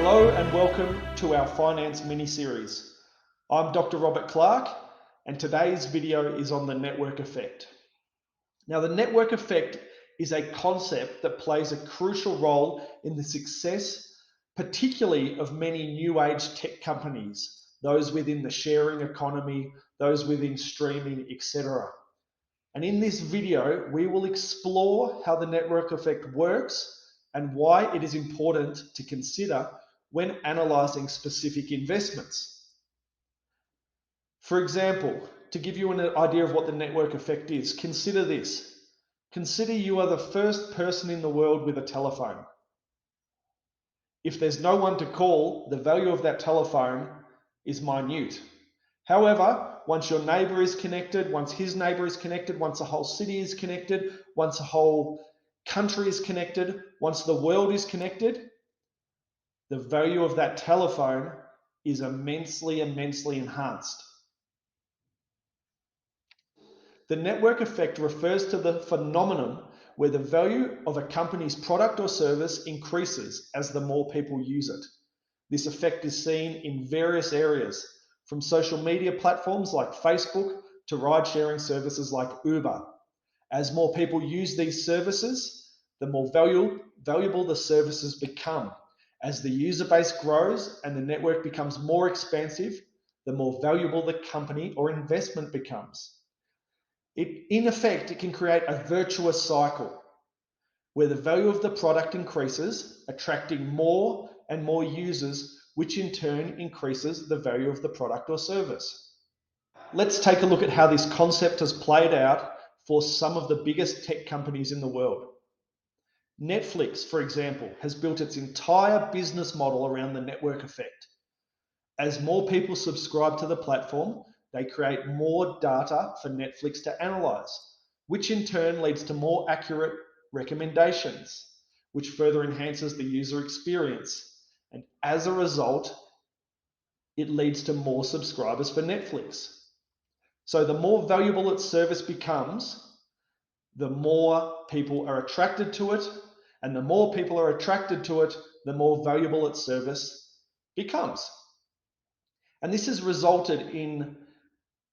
Hello and welcome to our finance mini-series. I'm Dr. Robert Clark and today's video is on the network effect. Now, the network effect is a concept that plays a crucial role in the success, particularly of many new age tech companies, those within the sharing economy, those within streaming, etc. And in this video, we will explore how the network effect works and why it is important to consider when analyzing specific investments. For example, to give you an idea of what the network effect is, consider this. Consider you are the first person in the world with a telephone. If there's no one to call, the value of that telephone is minute. However, once your neighbor is connected, once his neighbor is connected, once a whole city is connected, once a whole country is connected, once the world is connected, the value of that telephone is immensely enhanced. The network effect refers to the phenomenon where the value of a company's product or service increases as the more people use it. This effect is seen in various areas, from social media platforms like Facebook to ride-sharing services like Uber. As more people use these services, the more valuable the services become. As the user base grows and the network becomes more expansive, the more valuable the company or investment becomes. In effect, it can create a virtuous cycle where the value of the product increases, attracting more and more users, which in turn increases the value of the product or service. Let's take a look at how this concept has played out for some of the biggest tech companies in the world. Netflix, for example, has built its entire business model around the network effect. As more people subscribe to the platform, they create more data for Netflix to analyze, which in turn leads to more accurate recommendations, which further enhances the user experience. And as a result, it leads to more subscribers for Netflix. So the more valuable its service becomes, the more people are attracted to it, and the more people are attracted to it, the more valuable its service becomes. And this has resulted in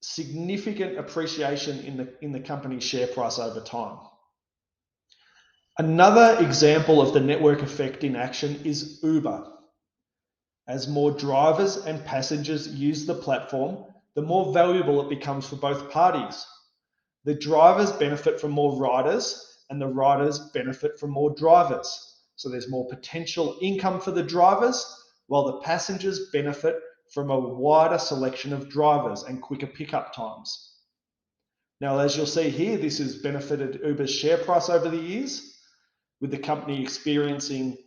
significant appreciation in the company's share price over time. Another example of the network effect in action is Uber. As more drivers and passengers use the platform, the more valuable it becomes for both parties. The drivers benefit from more riders, and the riders benefit from more drivers. So there's more potential income for the drivers, while the passengers benefit from a wider selection of drivers and quicker pickup times. Now, as you'll see here, this has benefited Uber's share price over the years, with the company experiencing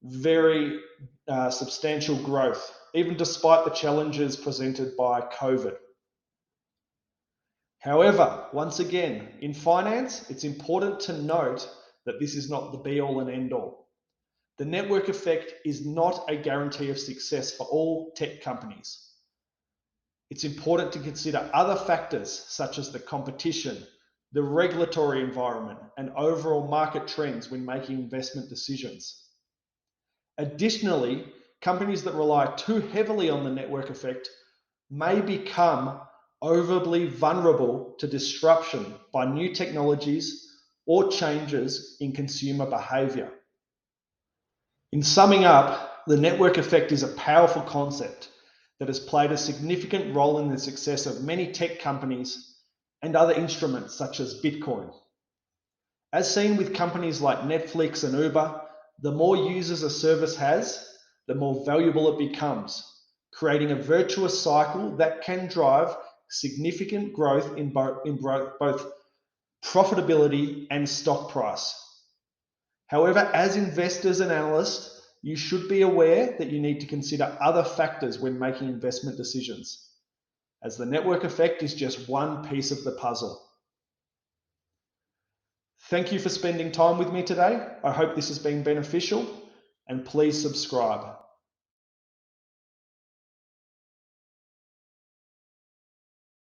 very substantial growth, even despite the challenges presented by COVID. However, once again, in finance, it's important to note that this is not the be-all and end-all. The network effect is not a guarantee of success for all tech companies. It's important to consider other factors such as the competition, the regulatory environment, and overall market trends when making investment decisions. Additionally, companies that rely too heavily on the network effect may become overly vulnerable to disruption by new technologies or changes in consumer behavior. In summing up, the network effect is a powerful concept that has played a significant role in the success of many tech companies and other instruments such as Bitcoin. As seen with companies like Netflix and Uber, the more users a service has, the more valuable it becomes, creating a virtuous cycle that can drive significant growth in both profitability and stock price. However, as investors and analysts, you should be aware that you need to consider other factors when making investment decisions, as the network effect is just one piece of the puzzle. Thank you for spending time with me today. I hope this has been beneficial, and please subscribe.